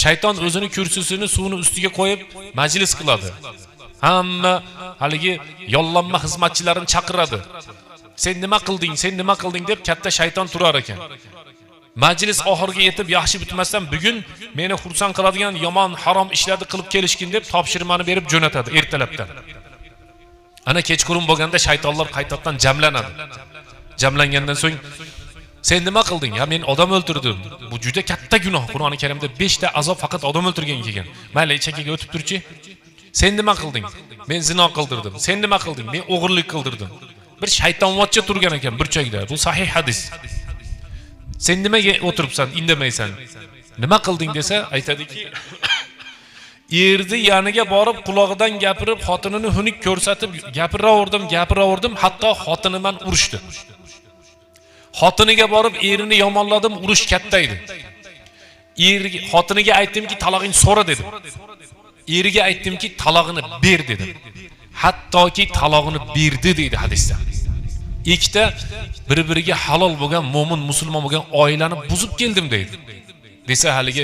Shayton o'zini kursisini suvni ustiga qo'yib majlis qiladi. Hamma haligi yollanma xizmatchilarini chaqiradi. Sen nima qilding deb katta shayton turar ekan. Majlis oxiriga yetib yaxshi bitmasdan bugun meni xursand qiladigan yomon harom ishlarni qilib kelishkin deb topshirmani berib jo'natadi ertalabdan. Ana kechqurun bo'lganda shaytonlar qaytadan jamlanadi. Jamlangandan so'ng sen nima qilding? Ya men odam o'ldirdim. Bu juda katta gunoh. Qur'oni Karimda 5 ta azob faqat odam o'ldirganga kelgan. Mayli chekkaga o'tib turchi. Sen nima qilding? Men zino qildirdim. Sen nima qilding? Men o'g'irlik qildirdim. Bir shaytonvotcha turgan ekan burchakda. Bu sahih hadis. Sen nimaga o'tiribsan, indamaysan? Nima qilding desa, aytadiki, erdi yaniga borib qulog'idan gapirib, xotinini xunuk ko'rsatib, gapiraverdim, hatto xotini men urishdi. Xotiniga borib erini yomonladim, urush katta edi. Xotiniga aytdimki, talog'ing so'ra dedim. Eriga aytdimki, talog'ini ber dedim. Hattoki talog'ini berdi deydi hadisda. Ikkita bir-biriga halol bo'lgan mo'min musulmon bo'lgan oilani buzib keldim deydi. Desa haligi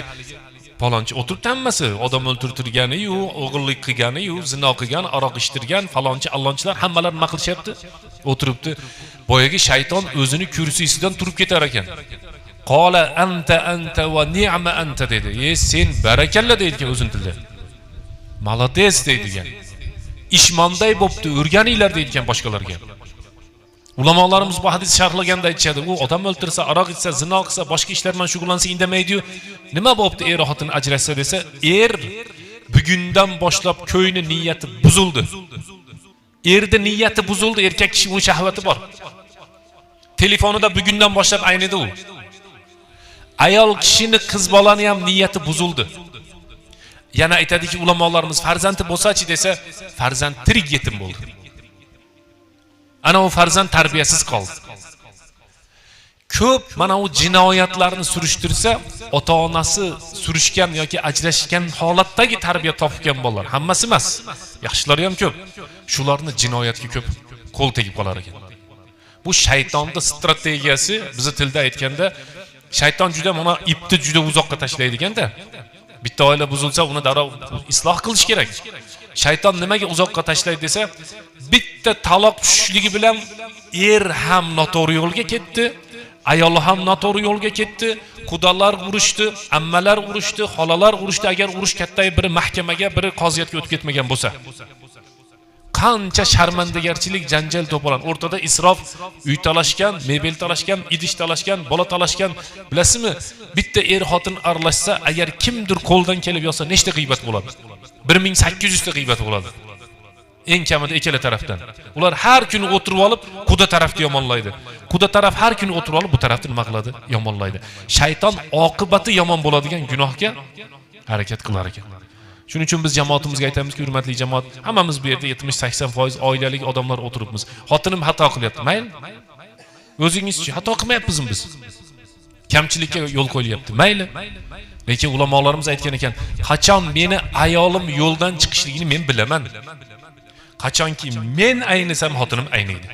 falonchi o'tiribdi hammasi, odam o'ldirtirgani-yu, o'g'illik qilgani-yu, zino qilgan, aroq ichtirgan, falonchi, allonchilar hammalar nima qilishyapti? O'tiribdi. Boyagi shayton o'zini kursisidan turib ketar ekan. Qala anta va ni'ma anta dedi. Sen barakalla deydi o'zin tilda. Malades deydigan. Ishmonday bo'pti, o'rganinglar deydigan boshqalarga. Ulamolarimiz bu hadis sharhlaganda aytishadi, u odam o'ltirsa, aroq ichsa, zino qilsa, boshqa ishlar bilan shug'ullansa indamaydi-yu. Nima bo'pti er xotin ajrashsa desa, er bugundan boshlab ko'yni niyati buzildi. Erdi niyati buzildi, erkak kishi uning shahvati bor. Telefonida bugundan boshlab aynidi u. Ayol kishini qiz bolani ham niyati buzildi. Yana aytadiki ulamolarimiz farzandi bo'lsa-chi desa, farzand tirik yetim bo'ldi. Ana o farzand tarbiyasiz qoldi. Ko'p mana u jinoyatlarni surishtirsa, ota-onasi surishgan yoki ajrashgan holatdagi tarbiya topgan bolalar, hammasi emas. Yaxshilari ham ko'p. Shularni jinoyatga ko'p qo'l tegib qolar ekan. Bu shaytonning strategiyasi, biz tilda aytganda, shayton juda mana ipni juda uzoqqa tashlaydi ekanda. Bitta oila buzilsa, uni darrov isloh qilish kerak. Shayton nimaga uzoqqa tashlaydi desa, bitta taloq tushishligi bilan er ham noto'g'ri yo'lga ketdi, ayol ham noto'g'ri yo'lga ketdi, qudalar urushdi, ammalar urushdi, xolalar urushdi. Agar urush kattay biri mahkamaga, biri qoziyatga o'tib ketmagan bo'lsa, qancha sharmandagarchilik, janjal to'polon, o'rtada isrof, uy talashgan, mebel talashgan, idish talashgan, bola talashgan, bilasizmi? Bitta er xotin aralashsa, agar kimdir qo'ldan kelib yotsa, nechta g'iybat bo'ladi? 1800 ta g'iybat bo'ladi. Eng kamida ikkala tarafdan. Ular har kuni o'tirib olib, quda tarafni yomonlaydi. Quda taraf har kuni o'tirib olib, bu tarafni nima qiladi? Yomonlaydi. Shayton oqibati yomon bo'ladigan gunohga harakat qilar ekan. Shuning uchun biz jamoatimizga aytamizki, hurmatli jamoat, hammamiz bu yerda 70-80% oilalik odamlar o'tiribmiz. Xotinim xato qilyapti, mayli? O'zingizchi xato qilmayapmizmi biz? Kamchilikka yo'l qo'yilyapti, mayli? Lekin ulamolarimiz aytgan ekan, qachon meni ayolim yo'ldan chiqishligini men bilaman. Qachonki men aynasam xotinim aynaydi.